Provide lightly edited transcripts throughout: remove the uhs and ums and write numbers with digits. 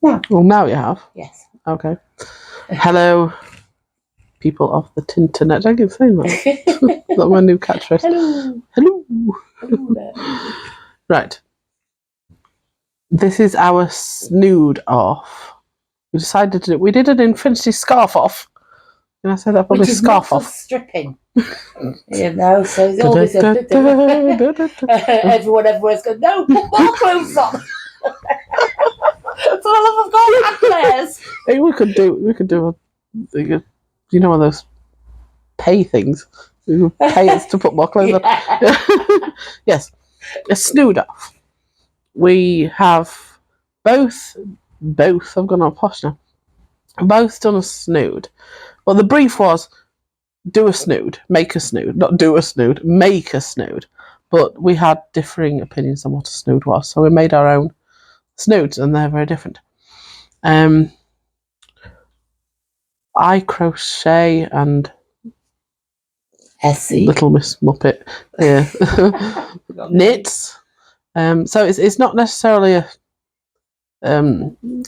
Now. Well, now you have. Yes. Okay. Hello, people of the Tinternet. I can say that. That's my new catchphrase. Hello. Hello. Hello there. Right. This is our snood off. We decided to do. We did an infinity scarf off. Can I say that? Probably Which is scarf not off. stripping. You know, so it's always everyone's going, no, put more clothes on. For the love of God, and Claire's. Hey, we could do you know, one of those pay things. You pay us to put more clothes on. Yes, a snood off. We have both. I've gone on posh now. Both done a snood. Well, the brief was do a snood, make a snood, not do a snood, make a snood. But we had differing opinions on what a snood was, so we made our own snoods, and they're very different. I crochet and Essie. Little Miss Muppet knits. So it's not necessarily a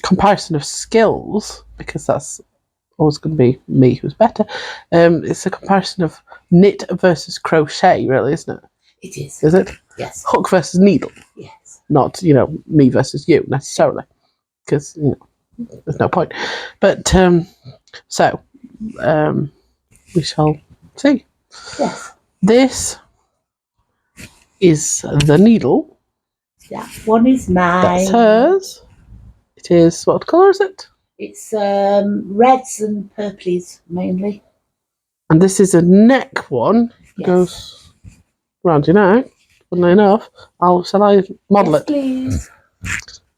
comparison of skills, because that's always going to be me who's better. It's a comparison of knit versus crochet, really, isn't it? It is. Is it? Yes. Hook versus needle. Yes. Not, me versus you necessarily, because there's no point. But so we shall see. Yes. This is the needle. That one is mine. That's hers. It is, what colour is it? It's reds and purplies mainly. And this is a neck one. It goes round your neck. Funnily enough, shall I model it? Please.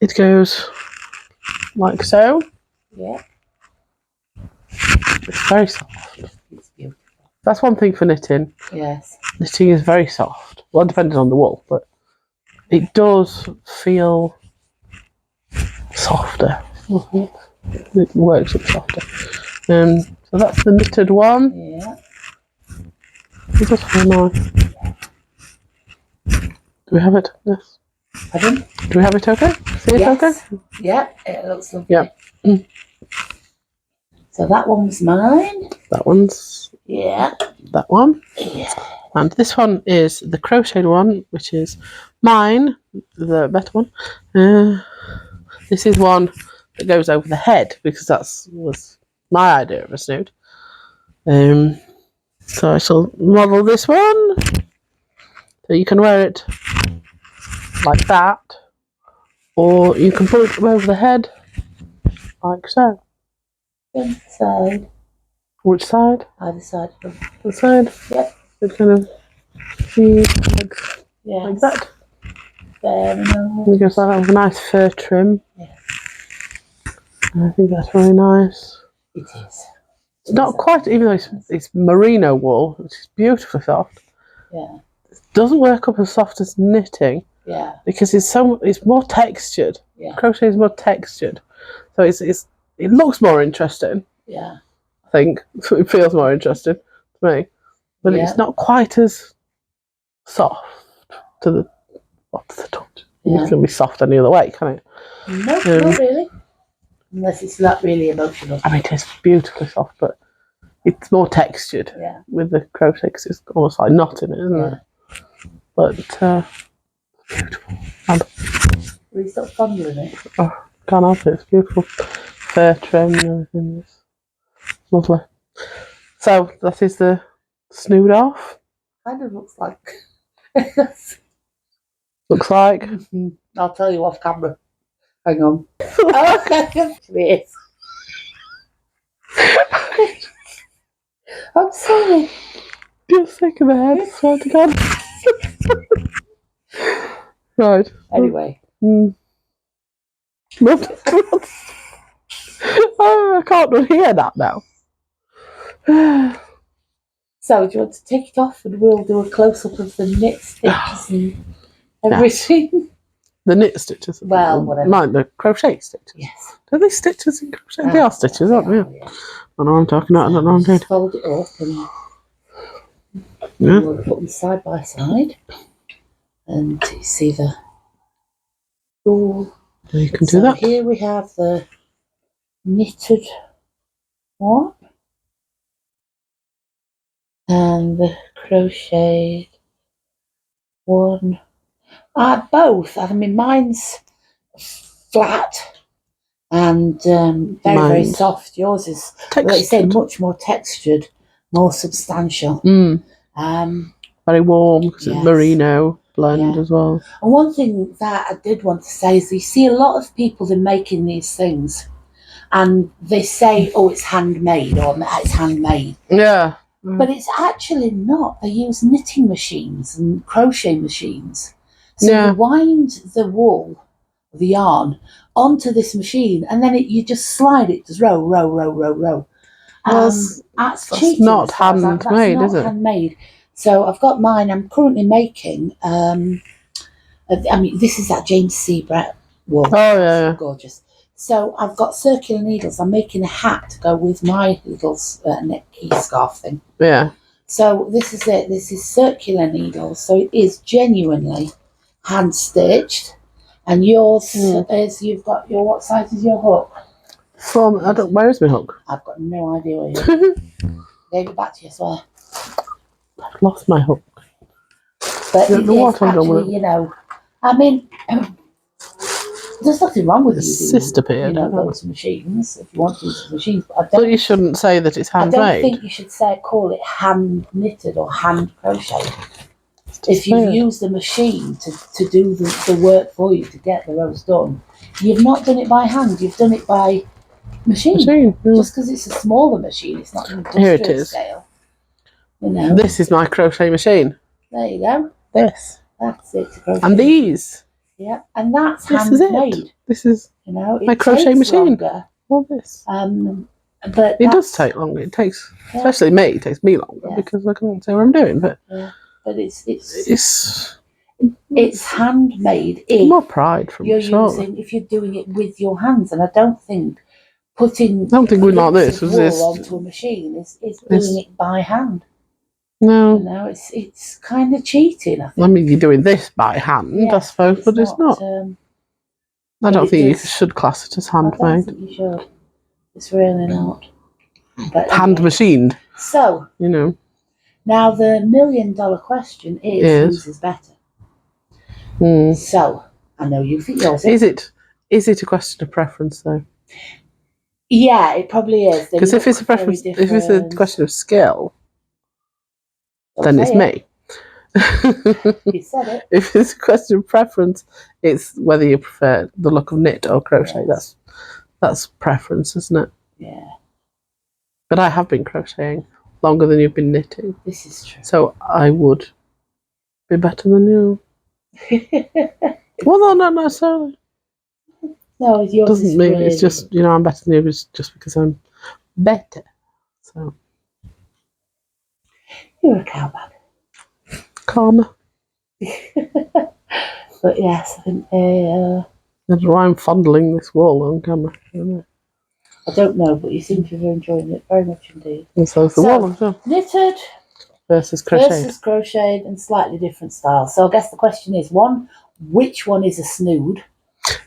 It goes like so. Yeah. It's very soft. It's beautiful. That's one thing for knitting. Yes. Knitting is very soft. Well, depending on the wool, but it does feel softer. It works up softer. So that's the knitted one. Yeah. It does feel nice. Do we have it? Yes. Pardon? Do we have it okay? See it okay? Yeah, it looks lovely. Yeah. So that one was mine. That one's... Yeah. That one. Yeah. And this one is the crocheted one, which is mine, the better one. This is one that goes over the head, because was my idea of a snood. So I shall model this one. So you can wear it like that, or you can put it over the head like so. Inside. Which side? Either side. The side? Yep. It kind of like that. Fair enough. Because I have a nice fur trim. Yes. And I think that's really nice. It is. It's not quite, even though it's merino wool, which is beautifully soft. Yeah. It doesn't work up as soft as knitting. Yeah. Because it's more textured. Yeah. Crochet is more textured. So it looks more interesting. Yeah. I think. It feels more interesting to me. But it's not quite as soft to the touch. Yeah. It can be soft any other way, can it? No, not really. Unless it's not really emotional. I mean, it is beautifully soft, but it's more textured with the crochet, because it's almost like knotting it, isn't it? But beautiful. Will you stop fondling it? Oh, can't help it. It's beautiful. Fur trim and everything. It's lovely. So that is the snood off. Kind of looks like. Looks like. I'll tell you off camera. Hang on. It is. I'm sorry. You're sick of the head, I swear to God. Right. Anyway. Oh, I can't hear that now. So, do you want to take it off and we'll do a close-up of the knit stitches and everything? The knit stitches. Well, whatever. Mine, the crochet stitches. Yes. Are they stitches in crochet? They are stitches, aren't they? Yeah. I know what I'm talking about. I don't know what I'm doing. Just fold it up and we'll put them side by side. And you see the... Oh, You can do So that. here we have the knitted one and the crocheted one. Both. I mean, mine's flat and very Mine's soft. Yours is, like you say, textured. much more textured, more substantial. Very warm because Yes. it's merino blend Yeah. as well. And one thing that I did want to say is you see a lot of people that are making these things and they say, oh, it's handmade or it's handmade. Yeah. But it's actually not. They use knitting machines and crochet machines. So Yeah. you wind the wool, the yarn, onto this machine and then you just slide it, just row. Well, That's that's cheating. not as far as handmade, that's not is it? handmade. So I've got mine. I'm currently making. I mean, this is that James C. Brett wool. Oh yeah. Gorgeous. So I've got circular needles. I'm making a hat to go with my little neck key scarf thing. Yeah. So this is it. This is circular needles. So it is genuinely hand stitched. And yours is, you've got your, what size is your hook? Where is my hook? I've got no idea where you gave it back to you, I swear. I've lost my hook. But The what I've done with actually, you know, I mean, there's nothing wrong with The you sister doing, beard, you know, I don't those machines if you want to use machines. But I But don't. you shouldn't say that it's I don't handmade. think you should call it hand knitted or hand crocheted. If you've weird. used a machine to do the work for you to get the rows done, you've not done it by hand. You've done it by machine. Yeah. Just because it's a smaller machine, it's not an Here it industrial is. scale. You know. This is my crochet machine. There you go. This. That's it. Crochet. And these. Yeah, and that's This handmade. is it. This is You know, it my crochet takes machine. longer. All this. But It does take longer. It takes, especially me, it takes me longer because I can't say what I'm doing. But it's handmade. More pride from You're sure. using, if you're doing it with your hands, and I don't think putting we'd like this wool was this onto a machine is doing it by hand. No. You know, it's kind of cheating. I think. I mean, you're doing this by hand, I suppose, but it's not. I don't think you should class it as handmade. I don't think you should. It's really not. But hand machined. So, you know. Now the $1 million question is whose is better. So, I know you think yours is. Is it a question of preference though? Yeah, it probably is. Because if it's a preference, if it's a question of skill, then it's me. You said it. If it's a question of preference, it's whether you prefer the look of knit or crochet. Yes. That's preference, isn't it? Yeah. But I have been crocheting longer than you've been knitting. This is true. So I would be better than you. Well, no, not necessarily. No, yours doesn't mean really... it's just I'm better than you. It's just because I'm better. So you're a cowbag. Karma. But yes, I think that's why I'm fondling this wall on camera. I don't know, but you seem to be enjoying it very much indeed. And so is the wall as well. Knitted versus crocheted and slightly different styles. So I guess the question is which one is a snood?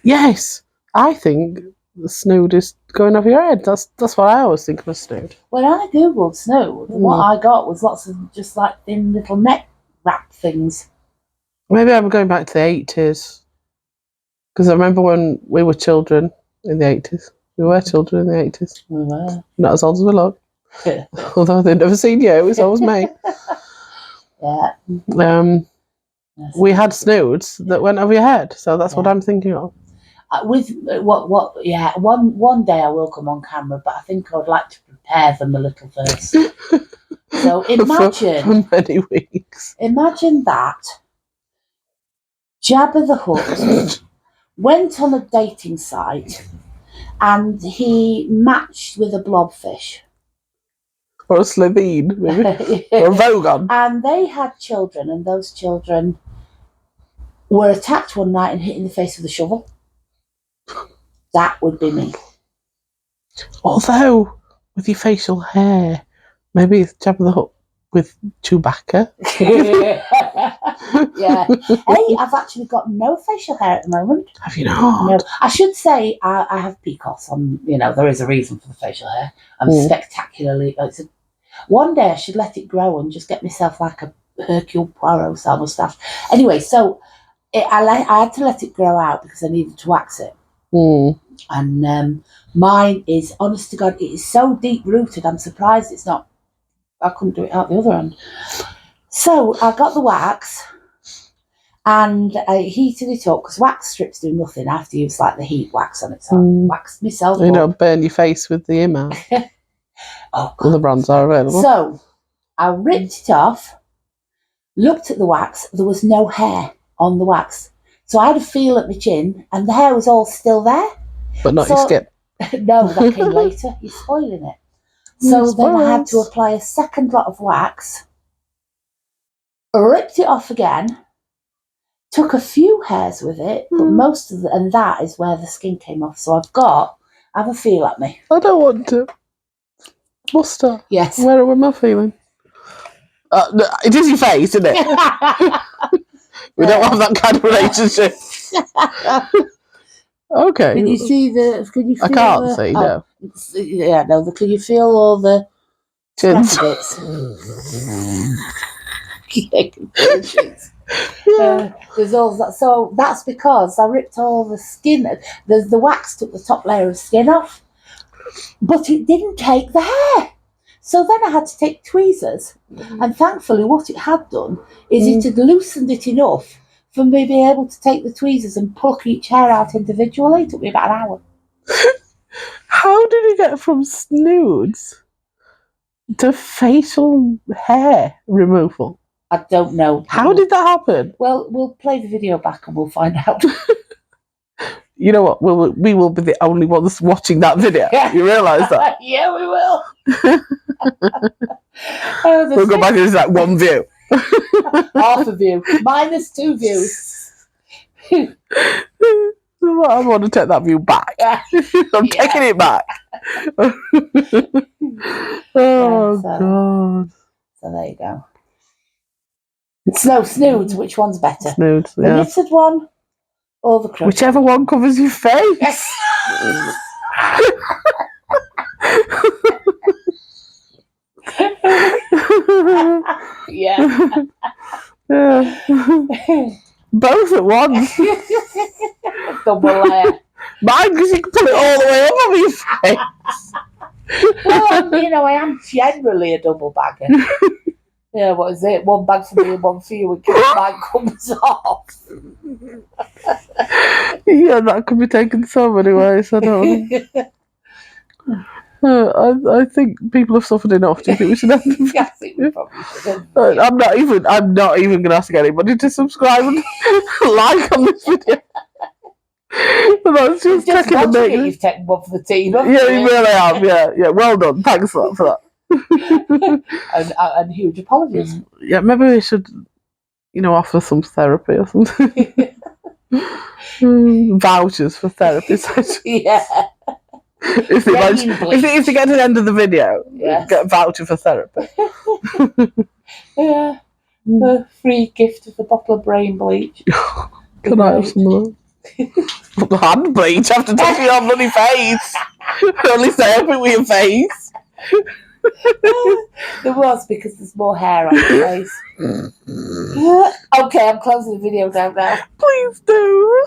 Yes, I think the snood is going over your head. That's what I always think of a snood. When I googled snood, what I got was lots of just like thin little neck wrap things. Maybe I'm going back to the 80s. Because I remember when we were children in the 80s. We were children in the 80s. We were. Not as old as we look. Although they'd never seen you, it was always me. Yeah. We had snoods that went over your head, so that's what I'm thinking of. With one day I will come on camera, but I think I would like to prepare them a little first. So imagine for many weeks. Imagine that Jabba the Hutt went on a dating site and he matched with a blobfish. Or a Slovene, maybe. Or a Vogon. And they had children, and those children were attacked one night and hit in the face with a shovel. That would be me. Although, with your facial hair, maybe it's Jabba the Hutt with Chewbacca. Yeah. Hey, I've actually got no facial hair at the moment. Have you not? No, I should say I have PCOS on. There is a reason for the facial hair. I'm spectacularly. One day I should let it grow and just get myself like a Hercule Poirot style moustache. Anyway, so I had to let it grow out because I needed to wax it. And mine is, honest to God, it is so deep rooted. I'm surprised it's not. I couldn't do it out the other end. So I got the wax and I heated it up because wax strips do nothing. I have to use like the heat wax on it. So I waxed myself You up. don't burn your face with the image. Oh, Other brands are available. So I ripped it off, looked at the wax. There was no hair on the wax. So I had a feel at my chin and the hair was all still there. But not your skin. No, that came later. You're spoiling it. So then I had to apply a second lot of wax, ripped it off again, took a few hairs with it, but most of and that is where the skin came off. So have a feel at me. I don't want to. Must I? Yes. Where am I feeling? No, it is your face, isn't it? We don't have that kind of relationship. Okay. Can you see the? Can you feel I can't see. No. Yeah, no. Can you feel all the Chins. bits? There's all that. So that's because I ripped all the skin. The wax took the top layer of skin off, but it didn't take the hair. So then I had to take tweezers, and thankfully, what it had done is it had loosened it enough for me to be able to take the tweezers and pluck each hair out individually. It took me about an hour. How did you get from snoods to facial hair removal? I don't know. How did that happen? Well, we'll play the video back and we'll find out. You know what? We will be the only ones watching that video. You realise that? Yeah, we will. We'll go back and it's like one view. Half a view. -2 views. I want to take that view back. I'm taking it back. God. So there you go. Snoods, which one's better? Snoods, The knitted one or the crochet? Whichever one covers your face. Yes. Yeah. Both at once. Double layer. Mine, because you can put it all the way up on your face. Well, I am generally a double bagger. Yeah, what is it? One bag for me and one for you, and mine comes off. Yeah, that could be taken so many ways. I don't know. I think people have suffered enough. Do you think we should have them? I think we probably should. I'm not even going to ask anybody to subscribe and like on this video. But that's just taking a bit. You've taken one for the team. Yeah, you really have. Yeah. Well done. Thanks a lot for that. and huge apologies. Yeah, maybe we should, offer some therapy or something. Vouchers for therapy sessions. Yeah. If they get to the end of the video, get a voucher for therapy. Yeah. A free gift of the bottle of brain bleach. Can I have some of that? Hand bleach after touching your bloody face. Only therapy with your face. There was, because there's more hair on your face. Okay, I'm closing the video down now. Please do.